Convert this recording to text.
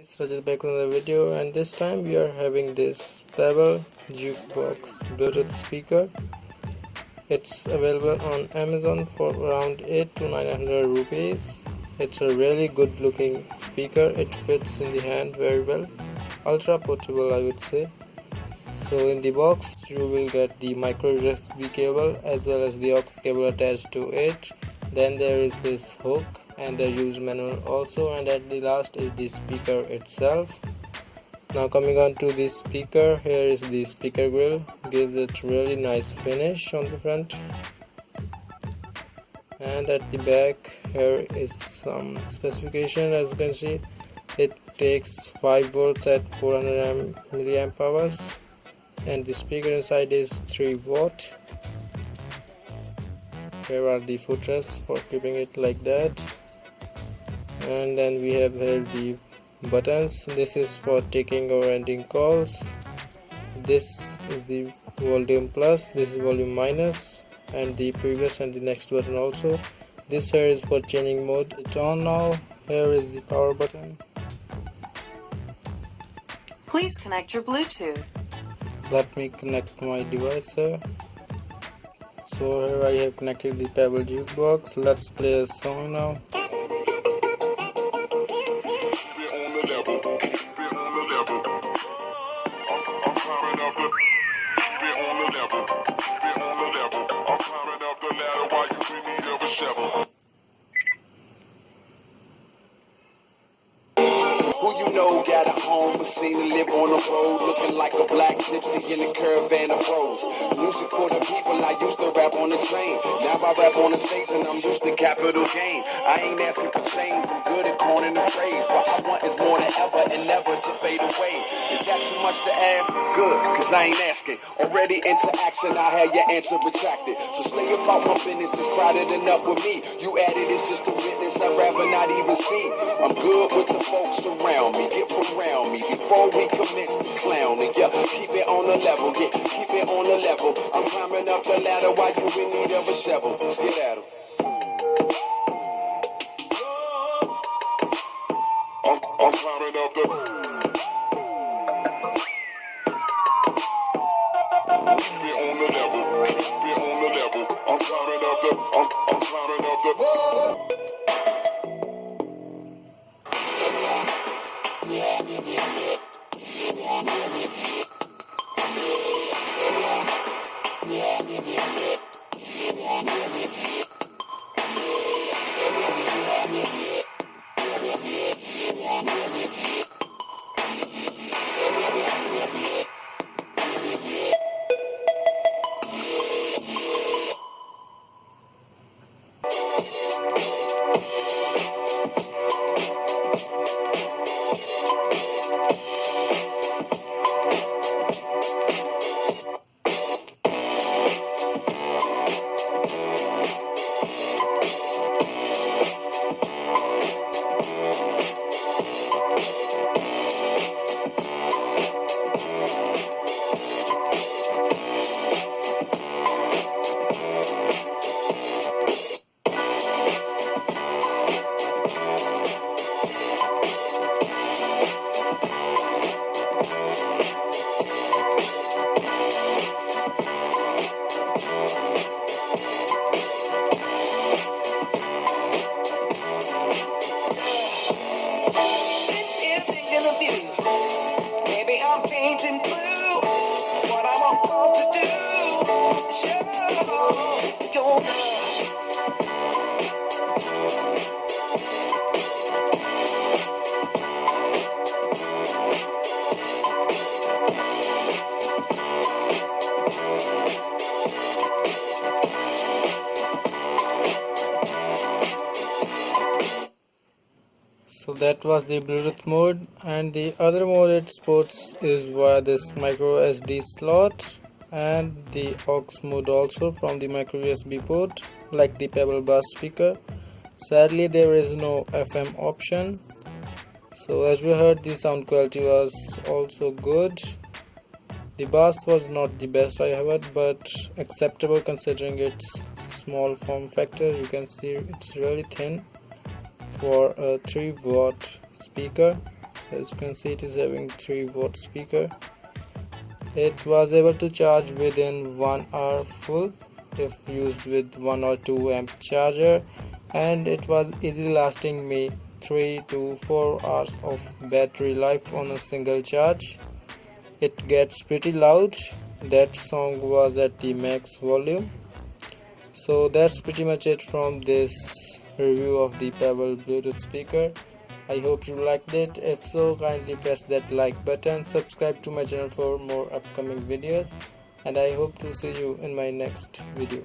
It's Rajat back with another video, and this time we are having this Pebble Jukebox Bluetooth speaker. It's available on Amazon for around 8 to 900 rupees. It's a really good looking speaker. It fits in the hand very well. Ultra portable, I would say. So in the box you will get the micro USB cable as well as the aux cable attached to it. Then there is this hook and the use manual also, and at the last is the speaker itself. Now coming on to the speaker, here is the speaker grill. Gives it really nice finish on the front, and at the back here is some specification. As you can see, it takes 5 volts at 400 milliamp hours, and the speaker inside is 3 watt. Here are the footrests for keeping it like that, and then we have here the buttons. This is for taking or ending calls. This is the volume plus, this is volume minus, and the previous and the next button also. This here is for changing mode. It's on now. Here is the power button. Please connect your Bluetooth. Let me connect my device here. So here I have connected the Pebble Jukebox. Let's play a song now. Who you know got a home but seen to live on the road, looking like a black gypsy in a caravan of rose. Music for the people, I used to rap on the train. Now I rap on the stage and I'm used to capital gain. I ain't asking for change, I'm good at coining the phrase. What I want is more than ever and never to fade away. Is that too much to ask? Good, cause I ain't asking. Already into action, I had your answer retracted. So slay about my business is crowded enough with me. You added it's just a witness I'd rather not even see. I'm good with the folks around me, get from around me before we commence to clowning. Yeah, keep it on the level, yeah, keep it on the level. I'm climbing up the ladder while you in need of a shovel. Let's get at 'em. I'm climbing up the. Keep it on the level, keep it on the level. I'm climbing up the. I'm climbing up the. Maybe I'm painting blue. What I'm about to do. Show your love. So that was the Bluetooth mode, and the other mode it supports is via this micro SD slot, and the aux mode also from the micro USB port like the Pebble Bass speaker. Sadly there is no FM option. So as we heard, the sound quality was also good. The bass was not the best I have heard, but acceptable considering its small form factor. You can see it's really thin for a 3 watt speaker, As you can see, it is having 3-watt speaker. It was able to charge within 1 hour full if used with 1 or 2 amp charger, and it was easily lasting me 3 to 4 hours of battery life on a single charge. It gets pretty loud. That song was at the max volume. So that's pretty much it from this review of the Pebble Bluetooth speaker. I hope you liked it. If so, kindly press that like button, subscribe to my channel for more upcoming videos, and I hope to see you in my next video.